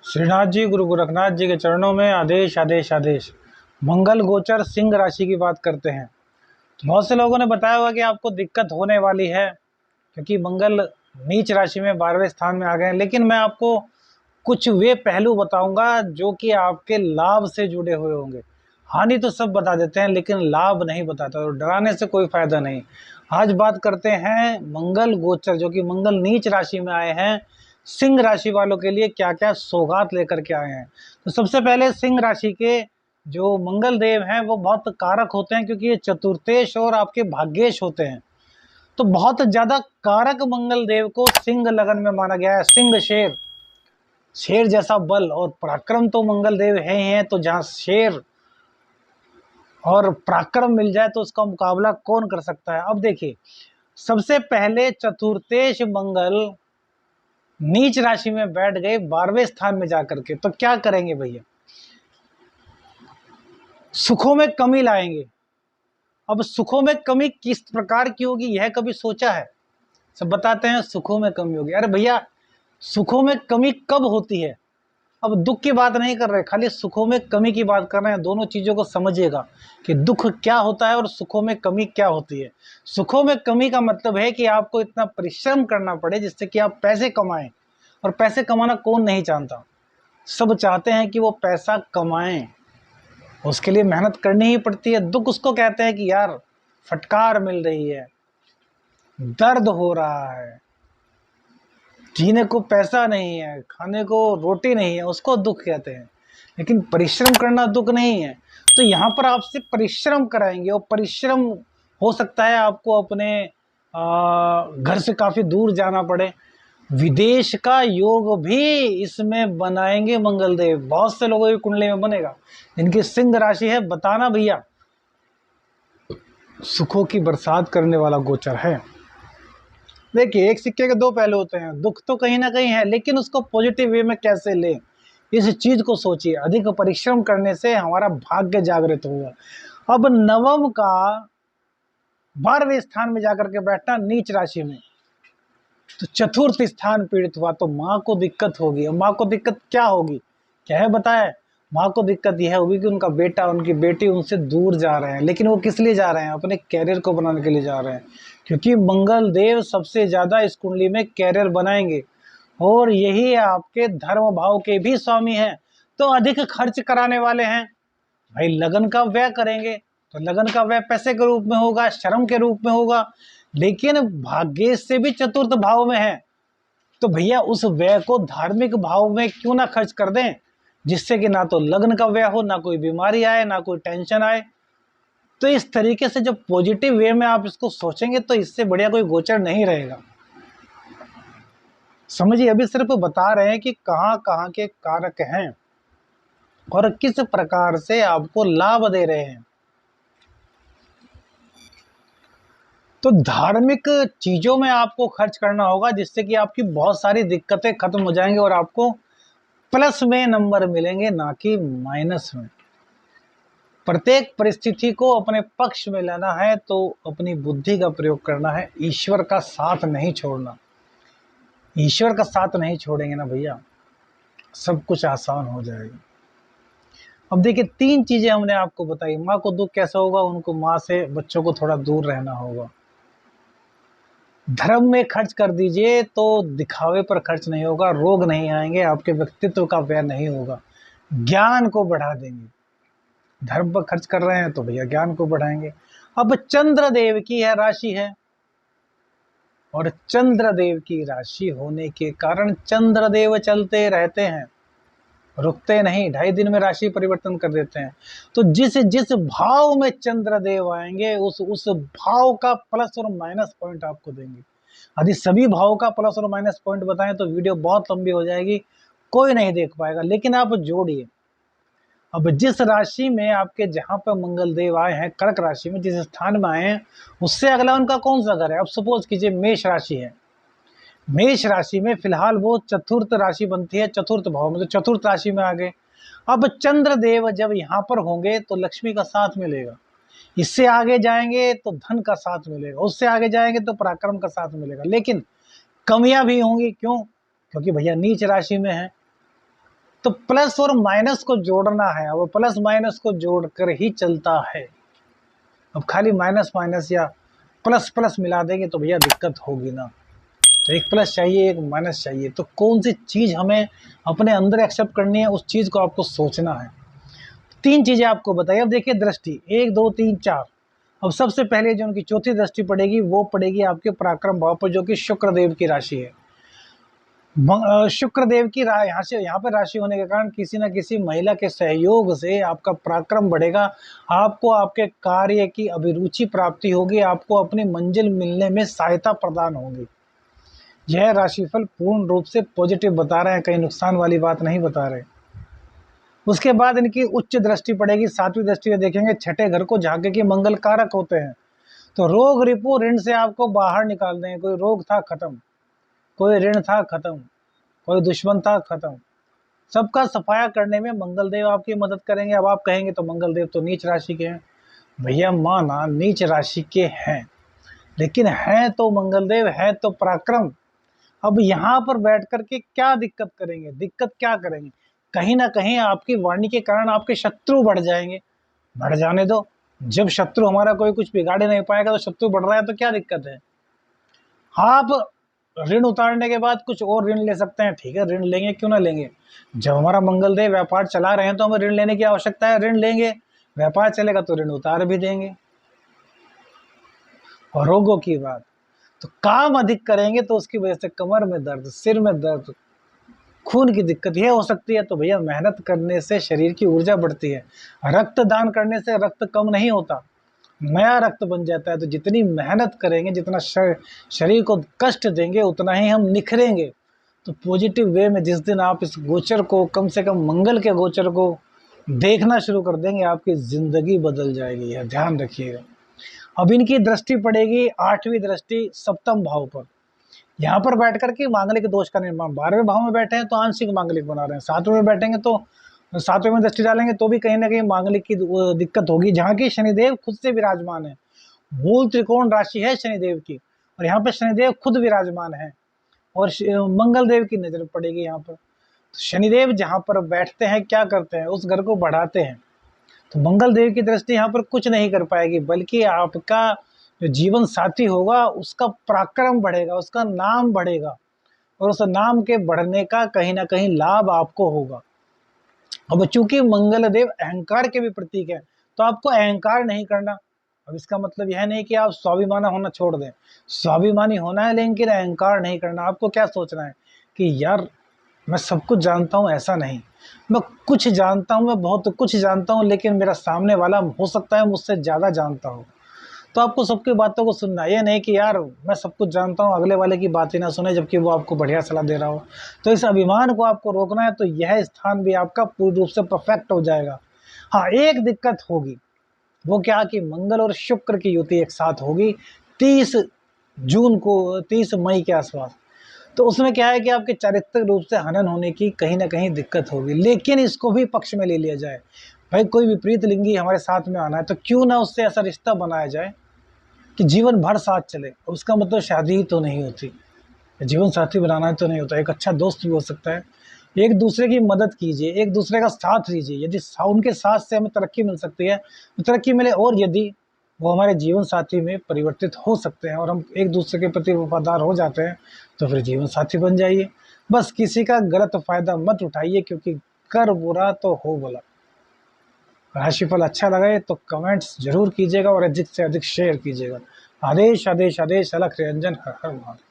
श्रीनाथ जी गुरु गोरखनाथ जी के चरणों में आदेश आदेश आदेश। मंगल गोचर सिंह राशि की बात करते हैं। बहुत से लोगों ने बताया हुआ कि आपको दिक्कत होने वाली है क्योंकि मंगल नीच राशि में 12वें स्थान में आ गए हैं। लेकिन मैं आपको कुछ वे पहलू बताऊंगा जो कि आपके लाभ से जुड़े हुए होंगे। हानि तो सब बता देते हैं लेकिन लाभ नहीं बताता, और डराने से कोई फायदा नहीं। आज बात करते हैं मंगल गोचर, जो कि मंगल नीच राशि में आए हैं, सिंह राशि वालों के लिए क्या क्या सौगात लेकर के आए हैं। तो सबसे पहले सिंह राशि के जो मंगल देव हैं वो बहुत कारक होते हैं, क्योंकि ये चतुर्थेश और आपके भाग्येश होते हैं। तो बहुत ज्यादा कारक मंगल देव को सिंह लगन में माना गया है। सिंह शेर, शेर जैसा बल और पराक्रम तो मंगल देव है ही हैं। तो जहां शेर और पराक्रम मिल जाए तो उसका मुकाबला कौन कर सकता है। अब देखिए, सबसे पहले चतुर्थेश मंगल नीच राशि में बैठ गए 12वें स्थान में जाकर के, तो क्या करेंगे भैया? सुखों में कमी लाएंगे। अब सुखों में कमी किस प्रकार की होगी, यह कभी सोचा है? सब बताते हैं सुखों में कमी होगी। अरे भैया, सुखों में कमी कब होती है? अब दुख की बात नहीं कर रहे, खाली सुखों में कमी की बात कर रहे हैं। दोनों चीजों को समझिएगा कि दुख क्या होता है और सुखों में कमी क्या होती है। सुखों में कमी का मतलब है कि आपको इतना परिश्रम करना पड़े जिससे कि आप पैसे कमाएं, और पैसे कमाना कौन नहीं चाहता? सब चाहते हैं कि वो पैसा कमाएं, उसके लिए मेहनत करनी ही पड़ती है। दुख उसको कहते हैं कि यार फटकार मिल रही है, दर्द हो रहा है, जीने को पैसा नहीं है, खाने को रोटी नहीं है, उसको दुख कहते हैं। लेकिन परिश्रम करना दुख नहीं है। तो यहाँ पर आपसे परिश्रम कराएंगे, और परिश्रम हो सकता है आपको अपने घर से काफी दूर जाना पड़े। विदेश का योग भी इसमें बनाएंगे मंगल देव। बहुत से लोगों की कुंडली में बनेगा। इनकी सिंह राशि है, बताना भैया सुखों की बरसात करने वाला गोचर है। देखिए, एक सिक्के के दो पहलू होते हैं। दुख तो कहीं ना कहीं है, लेकिन उसको पॉजिटिव वे में कैसे लें, इस चीज को सोचिए। अधिक परिश्रम करने से हमारा भाग्य जागृत होगा। अब नवम का 12वें स्थान में जाकर के बैठना नीच राशि में, तो चतुर्थ स्थान पीड़ित हुआ, तो माँ को दिक्कत होगी। और माँ को दिक्कत क्या होगी, क्या है बताए? माँ को दिक्कत यह होगी कि उनका बेटा, उनकी बेटी उनसे दूर जा रहे हैं। लेकिन वो किस लिए जा रहे हैं? अपने कैरियर को बनाने के लिए जा रहे हैं, क्योंकि मंगल देव सबसे ज्यादा इस कुंडली में कैरियर बनाएंगे, और यही आपके धर्म भाव के भी स्वामी हैं। तो अधिक खर्च कराने वाले हैं भाई, लगन का व्यय करेंगे। तो लगन का व्यय पैसे के रूप में होगा, श्रम के रूप में होगा, लेकिन भाग्य से भी चतुर्थ भाव में है। तो भैया उस व्यय को धार्मिक भाव में क्यों ना खर्च कर दें, जिससे कि ना तो लग्न का व्यय हो, ना कोई बीमारी आए, ना कोई टेंशन आए। तो इस तरीके से जब पॉजिटिव वे में आप इसको सोचेंगे तो इससे बढ़िया कोई गोचर नहीं रहेगा। समझिए, अभी सिर्फ बता रहे हैं कि कहां कहां के कारक हैं और किस प्रकार से आपको लाभ दे रहे हैं। तो धार्मिक चीजों में आपको खर्च करना होगा, जिससे कि आपकी बहुत सारी दिक्कतें खत्म हो जाएंगी और आपको प्लस में नंबर मिलेंगे, ना कि माइनस में। प्रत्येक परिस्थिति को अपने पक्ष में लेना है तो अपनी बुद्धि का प्रयोग करना है, ईश्वर का साथ नहीं छोड़ना। ईश्वर का साथ नहीं छोड़ेंगे ना भैया, सब कुछ आसान हो जाएगा। अब देखिए, 3 चीजें हमने आपको बताई। माँ को दुख कैसा होगा, उनको माँ से बच्चों को थोड़ा दूर रहना होगा। धर्म में खर्च कर दीजिए तो दिखावे पर खर्च नहीं होगा, रोग नहीं आएंगे, आपके व्यक्तित्व का व्यय नहीं होगा, ज्ञान को बढ़ा देंगे। धर्म पर खर्च कर रहे हैं तो भैया ज्ञान को बढ़ाएंगे। अब चंद्र देव की है राशि है, और चंद्र देव की राशि होने के कारण चंद्र देव चलते रहते हैं, रुकते नहीं, 2.5 दिन में राशि परिवर्तन कर देते हैं। तो जिस जिस भाव में चंद्र देव आएंगे उस भाव का प्लस और माइनस पॉइंट आपको देंगे। यदि सभी भाव का प्लस और माइनस पॉइंट बताएं तो वीडियो बहुत लंबी हो जाएगी, कोई नहीं देख पाएगा। लेकिन आप जोड़िए, अब जिस राशि में आपके, जहां पर मंगल देव आए हैं कर्क राशि में, जिस स्थान में आए हैं, उससे अगला उनका कौन सा घर है? अब सपोज कीजिए मेष राशि है। मेष राशि में फिलहाल वो चतुर्थ राशि बनती है, चतुर्थ भाव में, तो चतुर्थ राशि में आ गए। अब चंद्र देव जब यहाँ पर होंगे तो लक्ष्मी का साथ मिलेगा, इससे आगे जाएंगे तो धन का साथ मिलेगा, उससे आगे जाएंगे तो पराक्रम का साथ मिलेगा। लेकिन कमियां भी होंगी, क्यों? क्योंकि भैया नीच राशि में है। तो प्लस और माइनस को जोड़ना है, अब प्लस माइनस को जोड़कर ही चलता है। अब खाली माइनस माइनस या प्लस प्लस मिला देंगे तो भैया दिक्कत होगी ना। तो एक प्लस चाहिए, एक माइनस चाहिए, तो कौन सी चीज़ हमें अपने अंदर एक्सेप्ट करनी है, उस चीज़ को आपको सोचना है। 3 चीज़ें आपको बताइए। अब देखिए दृष्टि 1 2 3 4। अब सबसे पहले जो उनकी चौथी दृष्टि पड़ेगी वो पड़ेगी आपके पराक्रम भाव पर, जो कि शुक्र देव की राशि है। शुक्र देव की यहाँ पर राशि होने के कारण किसी न किसी महिला के सहयोग से आपका पराक्रम बढ़ेगा, आपको आपके कार्य की अभिरुचि प्राप्ति होगी, आपको अपनी मंजिल मिलने में सहायता प्रदान होगी। यह राशिफल पूर्ण रूप से पॉजिटिव बता रहे हैं, कहीं नुकसान वाली बात नहीं बता रहे। उसके बाद इनकी उच्च दृष्टि पड़ेगी, 7वीं दृष्टि में देखेंगे छठे घर को, झाके के मंगल कारक होते हैं। तो रोग रिपु ऋण से आपको बाहर निकाल देंगे। कोई रोग था खत्म, कोई ऋण था खत्म, कोई दुश्मन था खत्म, सबका सफाया करने में मंगलदेव आपकी मदद करेंगे। अब आप कहेंगे तो मंगलदेव तो नीच राशि के हैं। भैया माना नीच राशि के हैं, लेकिन है तो मंगलदेव, है तो पराक्रम। अब यहाँ पर बैठ करके क्या दिक्कत करेंगे, दिक्कत क्या करेंगे? कहीं ना कहीं आपकी वाणी के कारण आपके शत्रु बढ़ जाएंगे। बढ़ जाने दो, जब शत्रु हमारा कोई कुछ बिगाड़े नहीं पाएगा तो शत्रु बढ़ रहा है तो क्या दिक्कत है? आप ऋण उतारने के बाद कुछ और ऋण ले सकते हैं, ठीक है, ऋण लेंगे, क्यों ना लेंगे। जब हमारा मंगलदेव व्यापार चला रहे हैं तो हमें ऋण लेने की आवश्यकता है, ऋण लेंगे। व्यापार चलेगा तो ऋण उतार भी देंगे। और रोगों की बात, तो काम अधिक करेंगे तो उसकी वजह से कमर में दर्द, सिर में दर्द, खून की दिक्कत यह हो सकती है। तो भैया मेहनत करने से शरीर की ऊर्जा बढ़ती है, रक्त दान करने से रक्त कम नहीं होता, नया रक्त बन जाता है। तो जितनी मेहनत करेंगे, जितना शरीर को कष्ट देंगे, उतना ही हम निखरेंगे। तो पॉजिटिव वे में जिस दिन आप इस गोचर को, कम से कम मंगल के गोचर को देखना शुरू कर देंगे, आपकी जिंदगी बदल जाएगी, यह ध्यान रखिएगा। अब इनकी दृष्टि पड़ेगी 8वीं दृष्टि सप्तम भाव पर। यहाँ पर बैठ करके मांगलिक दोष का निर्माण, 12वें भाव में बैठे हैं तो आंशिक मांगलिक बना रहे हैं, 7वें में बैठेंगे तो 7वें में दृष्टि डालेंगे तो भी कहीं ना कहीं मांगलिक की दिक्कत होगी। जहाँ की शनिदेव खुद से विराजमान है, मूल त्रिकोण राशि है शनिदेव की, और यहाँ पर शनिदेव खुद विराजमान है और मंगल देव की नजर पड़ेगी यहाँ पर। तो शनिदेव जहाँ पर बैठते हैं क्या करते हैं, उस घर को बढ़ाते हैं। तो मंगल देव की दृष्टि यहाँ पर कुछ नहीं कर पाएगी, बल्कि आपका जो जीवन साथी होगा उसका पराक्रम बढ़ेगा, उसका नाम बढ़ेगा, और उस नाम के बढ़ने का कहीं ना कहीं लाभ आपको होगा। अब चूंकि मंगल देव अहंकार के भी प्रतीक है, तो आपको अहंकार नहीं करना। अब इसका मतलब यह नहीं कि आप स्वाभिमानी होना छोड़ दें, स्वाभिमानी होना है लेकिन अहंकार नहीं करना। आपको क्या सोचना है कि यार मैं सब कुछ जानता हूँ, ऐसा नहीं, मैं कुछ जानता हूँ, मैं बहुत कुछ जानता हूँ, लेकिन मेरा सामने वाला हो सकता है मुझसे ज़्यादा जानता हो। तो आपको सबकी बातों को सुनना, ये नहीं कि यार मैं सब कुछ जानता हूँ, अगले वाले की बात ही ना सुने जबकि वो आपको बढ़िया सलाह दे रहा हो। तो इस अभिमान को आपको रोकना है, तो यह स्थान भी आपका पूर्ण रूप से परफेक्ट हो जाएगा। हाँ, एक दिक्कत होगी, वो क्या कि मंगल और शुक्र की युति एक साथ होगी 30 जून को, 30 मई के आसपास। तो उसमें क्या है कि आपके चारित्रिक रूप से हनन होने की कहीं ना कहीं दिक्कत होगी, लेकिन इसको भी पक्ष में ले लिया जाए। भाई कोई विपरीत लिंगी हमारे साथ में आना है तो क्यों ना उससे ऐसा रिश्ता बनाया जाए कि जीवन भर साथ चले। उसका मतलब शादी ही तो नहीं होती, जीवन साथी बनाना तो नहीं होता, एक अच्छा दोस्त भी हो सकता है। एक दूसरे की मदद कीजिए, एक दूसरे का साथ लीजिए। यदि उनके साथ से हमें तरक्की मिल सकती है तो तरक्की मिले, और यदि वो हमारे जीवन साथी में परिवर्तित हो सकते हैं और हम एक दूसरे के प्रति वफादार हो जाते हैं तो फिर जीवन साथी बन जाइए। बस किसी का गलत फायदा मत उठाइए, क्योंकि कर बुरा तो हो भला। राशिफल अच्छा लगे तो कमेंट्स जरूर कीजिएगा और अधिक से अधिक शेयर कीजिएगा। आदेश आदेश आदेश, अलख निरंजन, हर हर महादेव।